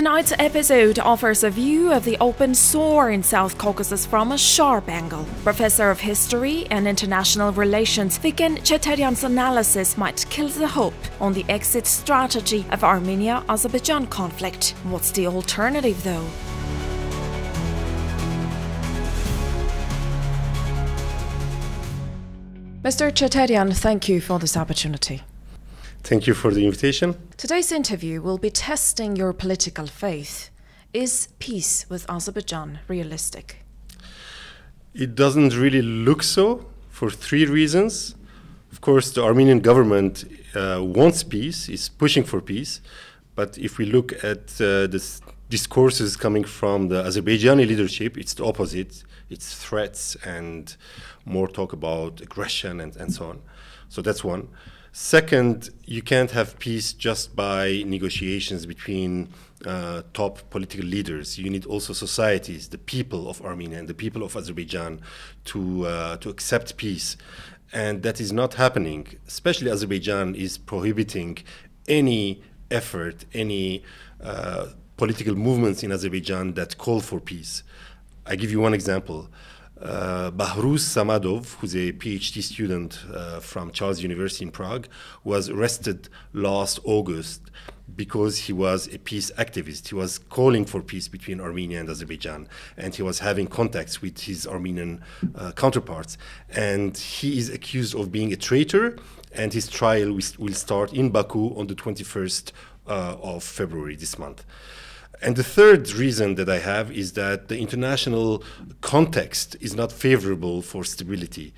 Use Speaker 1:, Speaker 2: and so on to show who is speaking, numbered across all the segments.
Speaker 1: Tonight's episode offers a view of the open sore in South Caucasus from a sharp angle. Professor of History and International Relations Vicken Cheteryan's analysis might kill the hope on the exit strategy of Armenia-Azerbaijan conflict. What's the alternative, though? Mr. Cheteryan, thank you for this opportunity.
Speaker 2: Thank you for the invitation.
Speaker 1: Today's interview will be testing your political faith. Is peace with Azerbaijan realistic?
Speaker 2: It doesn't really look so for three reasons. Of course, the Armenian government wants peace, is pushing for peace. But if we look at the discourses coming from the Azerbaijani leadership, it's the opposite. It's threats and more talk about aggression and so on. So that's one. Second, you can't have peace just by negotiations between top political leaders. You need also societies, the people of Armenia and the people of Azerbaijan to accept peace. And that is not happening. Especially Azerbaijan is prohibiting any effort, any political movements in Azerbaijan that call for peace. I give you one example. Bahruz Samadov, who's a PhD student from Charles University in Prague, was arrested last August because he was a peace activist. He was calling for peace between Armenia and Azerbaijan, and he was having contacts with his Armenian counterparts. And he is accused of being a traitor, and his trial will start in Baku on the 21st of February this month. And the third reason that I have is that the international context is not favorable for stability.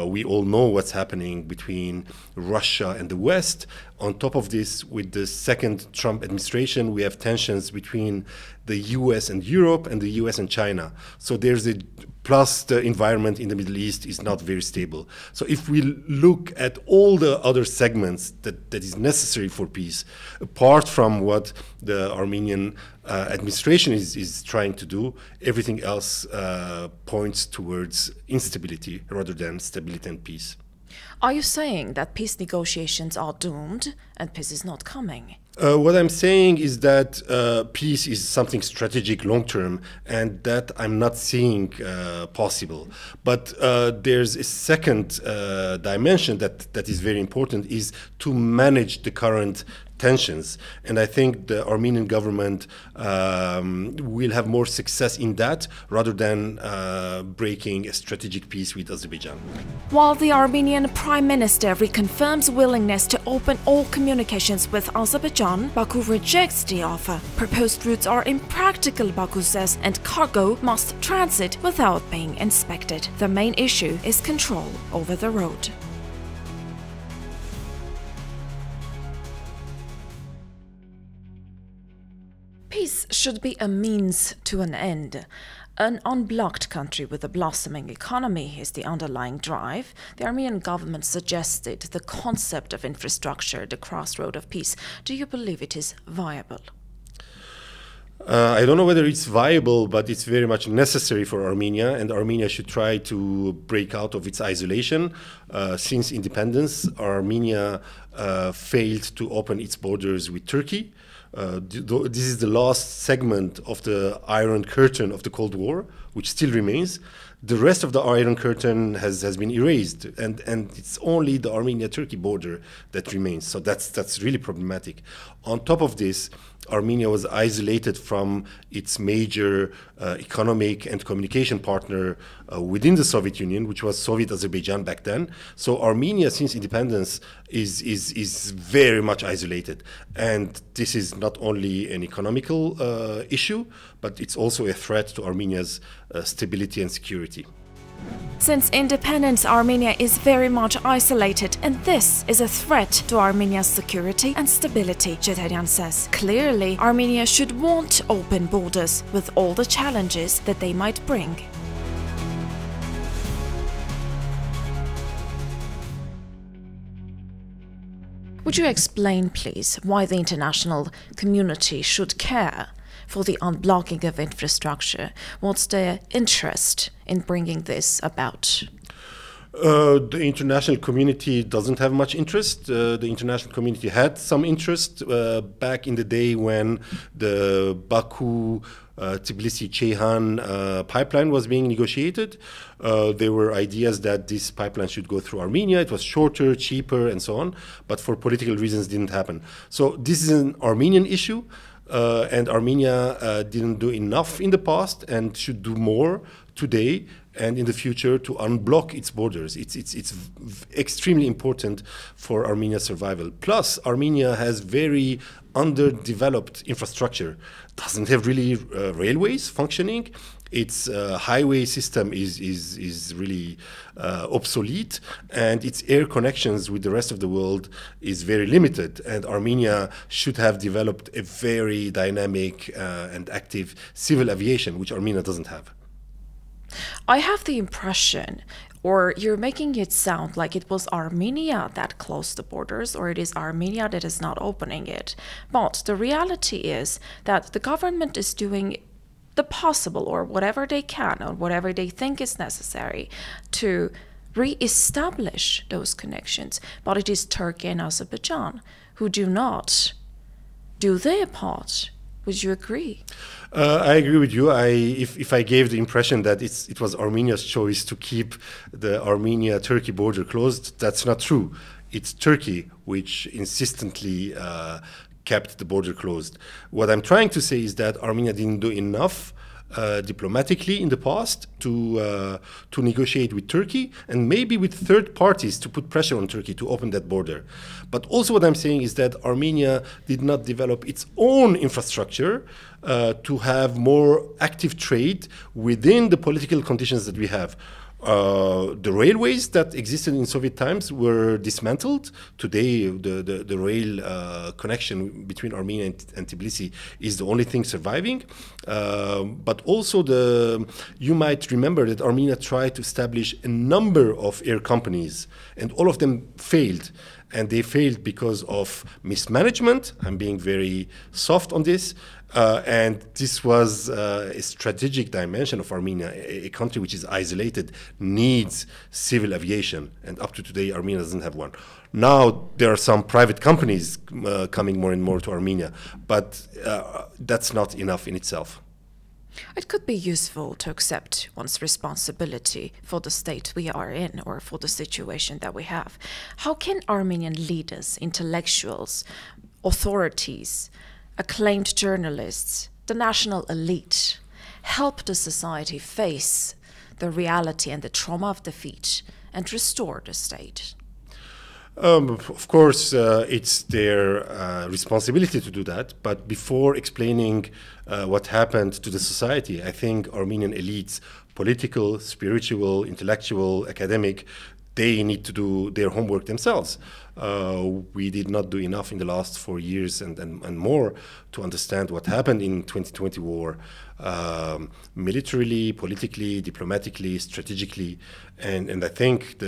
Speaker 2: We all know what's happening between Russia and the West. On top of this, with the second Trump administration, we have tensions between the US and Europe and the US and China. So there's plus the environment in the Middle East is not very stable. So if we look at all the other segments that is necessary for peace, apart from what the Armenian administration is trying to do, everything else points towards instability rather than stability and peace.
Speaker 1: Are you saying that peace negotiations are doomed and peace is not coming?
Speaker 2: What I'm saying is that peace is something strategic long-term, and that I'm not seeing possible. But there's a second dimension that is very important, is to manage the current tensions. And I think the Armenian government will have more success in that rather than breaking a strategic peace with Azerbaijan.
Speaker 1: While the Armenian Prime Minister reconfirms willingness to open all communications with Azerbaijan, Baku rejects the offer. Proposed routes are impractical, Baku says, and cargo must transit without being inspected. The main issue is control over the road. Peace should be a means to an end. An unblocked country with a blossoming economy is the underlying drive. The Armenian government suggested the concept of infrastructure, the crossroad of peace. Do you believe it is viable?
Speaker 2: I don't know whether it's viable, but it's very much necessary for Armenia, and Armenia should try to break out of its isolation. Since independence, Armenia failed to open its borders with Turkey. This is the last segment of the Iron Curtain of the Cold War, which still remains. The rest of the Iron Curtain has been erased, and it's only the Armenia-Turkey border that remains. So that's really problematic. On top of this, Armenia was isolated from its major economic and communication partner within the Soviet Union, which was Soviet Azerbaijan back then. So Armenia, since independence, is very much isolated. And this is not only an economical issue, but it's also a threat to Armenia's stability and security.
Speaker 1: Since independence, Armenia is very much isolated, and this is a threat to Armenia's security and stability, Cheteryan says. Clearly, Armenia should want open borders with all the challenges that they might bring. Would you explain, please, why the international community should care for the unblocking of infrastructure? What's their interest in bringing this about?
Speaker 2: The international community doesn't have much interest. The international community had some interest back in the day when the Baku Tbilisi-Ceyhan pipeline was being negotiated. There were ideas that this pipeline should go through Armenia. It was shorter, cheaper, and so on. But for political reasons, it didn't happen. So this is an Armenian issue. And Armenia didn't do enough in the past and should do more today and in the future to unblock its borders. It's extremely important for Armenia's survival. Plus, Armenia has very underdeveloped infrastructure. Doesn't have really railways functioning. Its highway system is really obsolete, and its air connections with the rest of the world is very limited. And Armenia should have developed a very dynamic and active civil aviation, which Armenia doesn't have.
Speaker 1: I have the impression, or you're making it sound like it was Armenia that closed the borders, or it is Armenia that is not opening it. But the reality is that the government is doing the possible, or whatever they can, or whatever they think is necessary to re-establish those connections. But it is Turkey and Azerbaijan who do not do their part. Would you agree?
Speaker 2: I agree with you. If I gave the impression that it was Armenia's choice to keep the Armenia-Turkey border closed, that's not true. It's Turkey which insistently kept the border closed. What I'm trying to say is that Armenia didn't do enough diplomatically in the past to negotiate with Turkey and maybe with third parties to put pressure on Turkey to open that border. But also what I'm saying is that Armenia did not develop its own infrastructure to have more active trade within the political conditions that we have. The railways that existed in Soviet times were dismantled. Today, the rail connection between Armenia and Tbilisi is the only thing surviving. But also, you might remember that Armenia tried to establish a number of air companies, and all of them failed. And they failed because of mismanagement. I'm being very soft on this. And this was a strategic dimension of Armenia. A country which is isolated needs civil aviation. And up to today, Armenia doesn't have one. Now, there are some private companies coming more and more to Armenia. But that's not enough in itself.
Speaker 1: It could be useful to accept one's responsibility for the state we are in or for the situation that we have. How can Armenian leaders, intellectuals, authorities, acclaimed journalists, the national elite, help the society face the reality and the trauma of defeat and restore the state?
Speaker 2: Of course, it's their responsibility to do that. But before explaining what happened to the society, I think Armenian elites, political, spiritual, intellectual, academic, they need to do their homework themselves. We did not do enough in the last 4 years and more to understand what happened in 2020 war, militarily, politically, diplomatically, strategically, and I think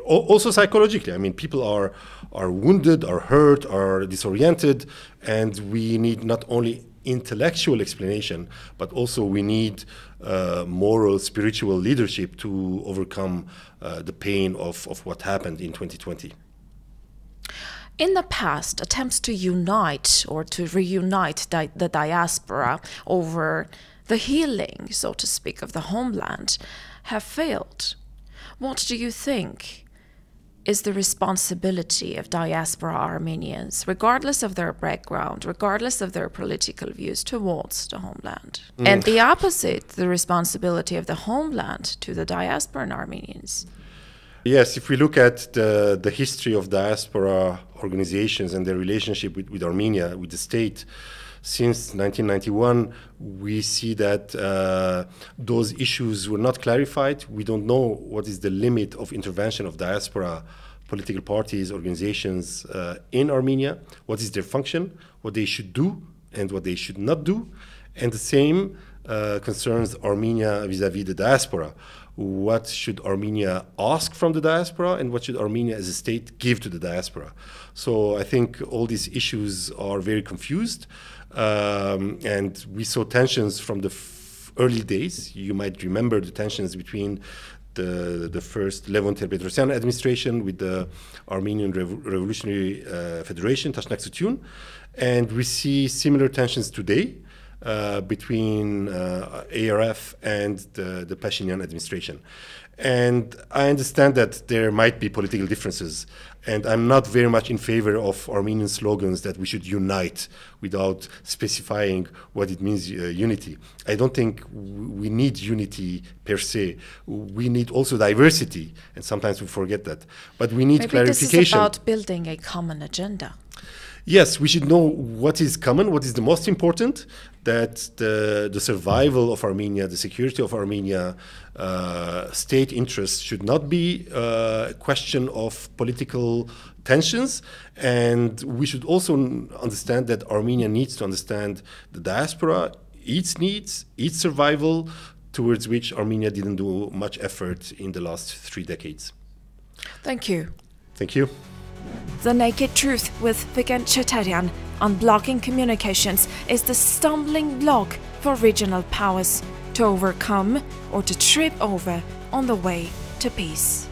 Speaker 2: also psychologically. I mean, people are wounded, are hurt, are disoriented, and we need not only intellectual explanation, but also we need moral, spiritual leadership to overcome the pain of what happened in 2020.
Speaker 1: In the past, attempts to unite or to reunite the diaspora over the healing, so to speak, of the homeland have failed. What do you think is the responsibility of diaspora Armenians, regardless of their background, regardless of their political views, towards the homeland? And the opposite, the responsibility of the homeland to the diasporan Armenians?
Speaker 2: Yes, if we look at the history of diaspora organizations and their relationship with Armenia, with the state, since 1991, we see that those issues were not clarified. We don't know what is the limit of intervention of diaspora political parties, organizations in Armenia, what is their function, what they should do and what they should not do. And the same concerns Armenia vis-à-vis the diaspora. What should Armenia ask from the diaspora and what should Armenia as a state give to the diaspora? So I think all these issues are very confused. And we saw tensions from the early days. You might remember the tensions between the first Levon Ter-Petrosyan administration with the Armenian Revolutionary Federation, Tashnak-Sutun, and we see similar tensions today between ARF and the Pashinyan administration. And I understand that there might be political differences, and I'm not very much in favor of Armenian slogans that we should unite without specifying what it means, unity. I don't think we need unity per se. We need also diversity, and sometimes we forget that. But we need clarification.
Speaker 1: This is about building a common agenda.
Speaker 2: Yes, we should know what is common, what is the most important, that the survival of Armenia, the security of Armenia, state interests should not be a question of political tensions. And we should also understand that Armenia needs to understand the diaspora, its needs, its survival, towards which Armenia didn't do much effort in the last 3 decades.
Speaker 1: Thank you.
Speaker 2: Thank you.
Speaker 1: The Naked Truth with Vicken Cheteryan on Unblocking Communications is the stumbling block for regional powers to overcome or to trip over on the way to peace.